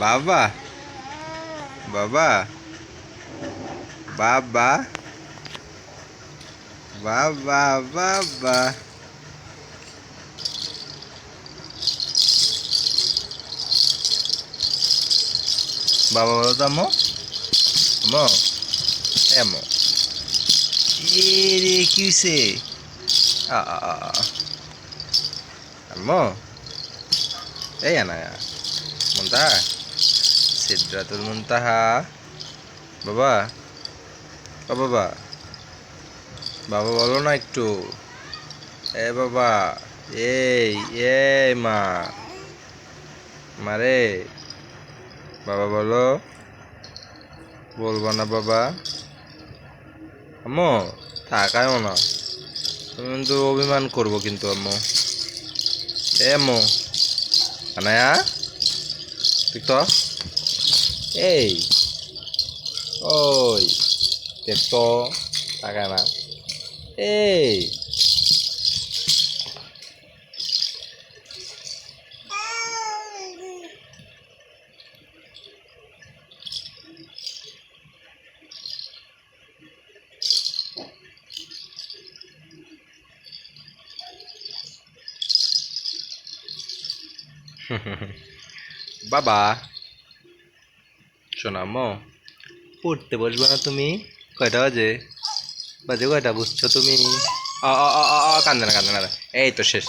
বাবা বাবা বাবা বাবা বাবা বাবা বলো তো আম্মু আম্মু এ আম্মু এ রে কি হইছে আম্মু এই আনায়া মুন্তা সিদরাতুল মুনতাহা বাবা ও বাবা বাবা বলো না একটু এ বাবা এই এই মা মারে বাবা বলো বলবো না বাবা আম্মু থাকায়ও না তুমি কিন্তু অভিমান করবো কিন্তু আম্মু এ আম্মু আনায়া ঠিক তো এই ওই দেখতো তাকায় না এই বাবা শোনামো পড়তে বসবে না তুমি কয়টা বাজে বাজে কয়টা বুঝছো তুমি কান্দে না কান্দে না এই তো শেষ